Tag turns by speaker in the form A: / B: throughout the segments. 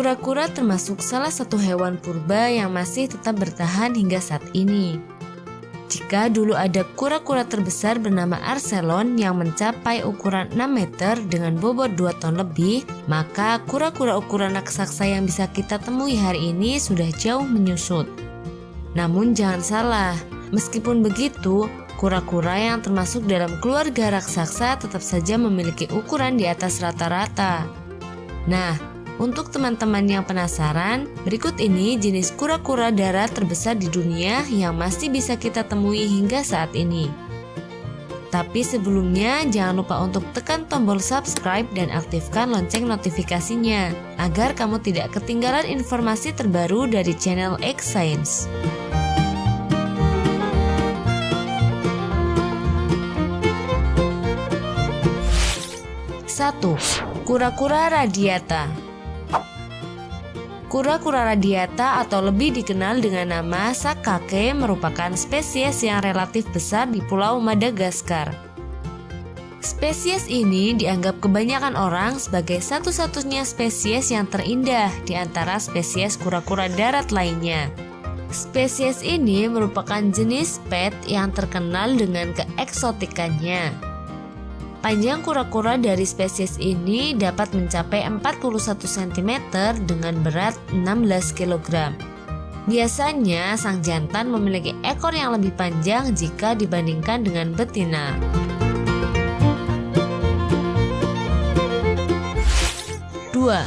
A: Kura-kura termasuk salah satu hewan purba yang masih tetap bertahan hingga saat ini. Jika dulu ada kura-kura terbesar bernama Archelon yang mencapai ukuran 6 meter dengan bobot 2 ton lebih, maka kura-kura ukuran raksasa yang bisa kita temui hari ini sudah jauh menyusut. Namun jangan salah, meskipun begitu, kura-kura yang termasuk dalam keluarga raksasa tetap saja memiliki ukuran di atas rata-rata. Nah, untuk teman-teman yang penasaran, berikut ini jenis kura-kura darat terbesar di dunia yang masih bisa kita temui hingga saat ini. Tapi sebelumnya jangan lupa untuk tekan tombol subscribe dan aktifkan lonceng notifikasinya agar kamu tidak ketinggalan informasi terbaru dari channel X Science. 1. Kura-kura radiata. Kura-kura radiata atau lebih dikenal dengan nama sakake merupakan spesies yang relatif besar di Pulau Madagaskar. Spesies ini dianggap kebanyakan orang sebagai satu-satunya spesies yang terindah di antara spesies kura-kura darat lainnya. Spesies ini merupakan jenis pet yang terkenal dengan keeksotikannya. Panjang kura-kura dari spesies ini dapat mencapai 41 cm dengan berat 16 kg. Biasanya sang jantan memiliki ekor yang lebih panjang jika dibandingkan dengan betina. Dua,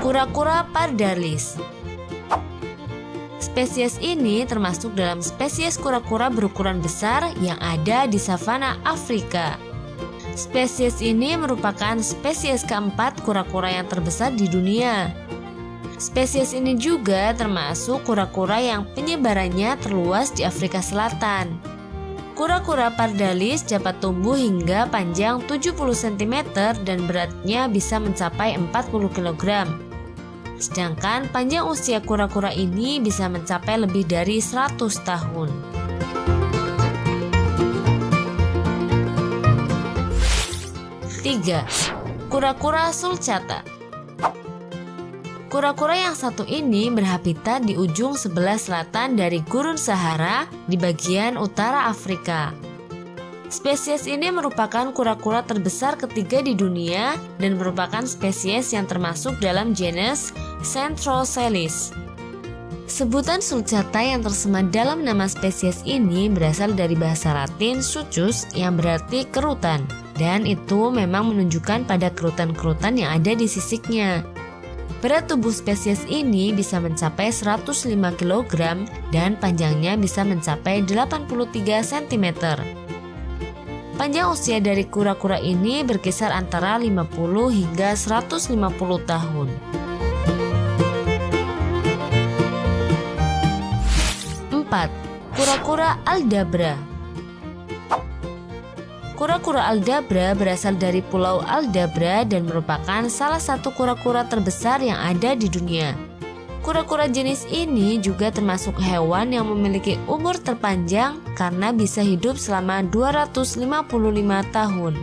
A: kura-kura pardalis. Spesies ini termasuk dalam spesies kura-kura berukuran besar yang ada di savana Afrika. Spesies ini merupakan spesies keempat kura-kura yang terbesar di dunia. Spesies ini juga termasuk kura-kura yang penyebarannya terluas di Afrika Selatan. Kura-kura pardalis dapat tumbuh hingga panjang 70 cm dan beratnya bisa mencapai 40 kg. Sedangkan panjang usia kura-kura ini bisa mencapai lebih dari 100 tahun. 3. Kura-kura sulcata. Kura-kura yang satu ini berhabitat di ujung sebelah selatan dari Gurun Sahara di bagian utara Afrika. Spesies ini merupakan kura-kura terbesar ketiga di dunia dan merupakan spesies yang termasuk dalam genus Centrocelis. Sebutan sulcata yang tersemat dalam nama spesies ini berasal dari bahasa Latin succus yang berarti kerutan. Dan itu memang menunjukkan pada kerutan-kerutan yang ada di sisiknya. Berat tubuh spesies ini bisa mencapai 105 kg dan panjangnya bisa mencapai 83 cm. Panjang usia dari kura-kura ini berkisar antara 50 hingga 150 tahun. 4. Kura-kura aldabra. Kura-kura aldabra berasal dari Pulau Aldabra dan merupakan salah satu kura-kura terbesar yang ada di dunia. Kura-kura jenis ini juga termasuk hewan yang memiliki umur terpanjang karena bisa hidup selama 255 tahun.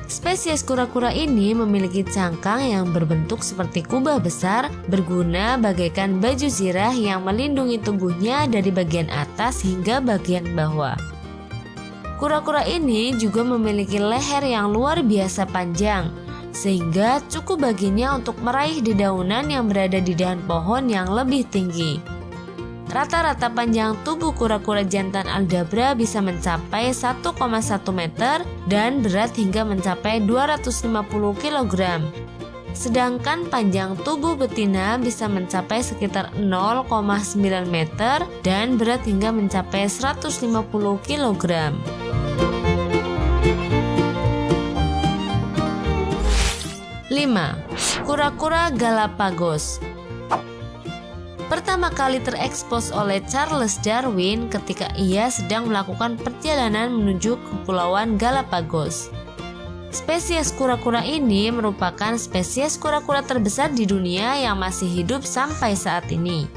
A: Spesies kura-kura ini memiliki cangkang yang berbentuk seperti kubah besar, berguna bagaikan baju zirah yang melindungi tubuhnya dari bagian atas hingga bagian bawah. Kura-kura ini juga memiliki leher yang luar biasa panjang, sehingga cukup baginya untuk meraih dedaunan yang berada di dahan pohon yang lebih tinggi. Rata-rata panjang tubuh kura-kura jantan aldabra bisa mencapai 1,1 meter dan berat hingga mencapai 250 kg. Sedangkan panjang tubuh betina bisa mencapai sekitar 0,9 meter dan berat hingga mencapai 150 kg. 5. Kura-kura Galapagos. Pertama kali terekspos oleh Charles Darwin ketika ia sedang melakukan perjalanan menuju Kepulauan Galapagos. Spesies kura-kura ini merupakan spesies kura-kura terbesar di dunia yang masih hidup sampai saat ini.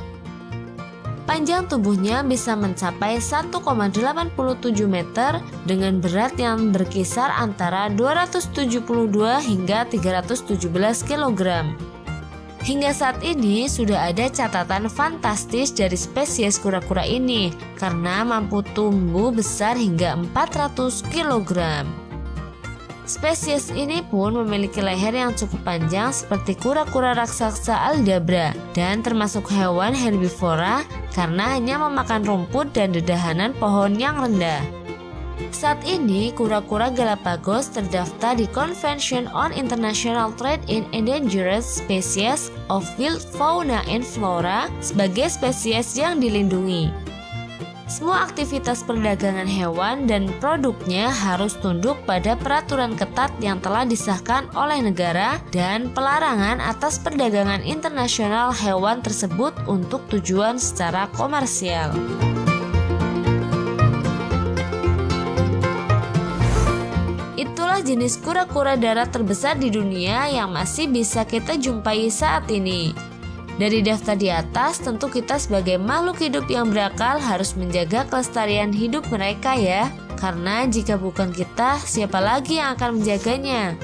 A: Panjang tubuhnya bisa mencapai 1,87 meter dengan berat yang berkisar antara 272 hingga 317 kg. Hingga saat ini sudah ada catatan fantastis dari spesies kura-kura ini karena mampu tumbuh besar hingga 400 kg. Spesies ini pun memiliki leher yang cukup panjang seperti kura-kura raksasa Aldabra dan termasuk hewan herbivora karena hanya memakan rumput dan dedahanan pohon yang rendah. Saat ini, kura-kura Galapagos terdaftar di Convention on International Trade in Endangered Species of Wild Fauna and Flora sebagai spesies yang dilindungi. Semua aktivitas perdagangan hewan dan produknya harus tunduk pada peraturan ketat yang telah disahkan oleh negara dan pelarangan atas perdagangan internasional hewan tersebut untuk tujuan secara komersial. Itulah jenis kura-kura darat terbesar di dunia yang masih bisa kita jumpai saat ini. Dari daftar di atas, tentu kita sebagai makhluk hidup yang berakal harus menjaga kelestarian hidup mereka ya. Karena jika bukan kita, siapa lagi yang akan menjaganya?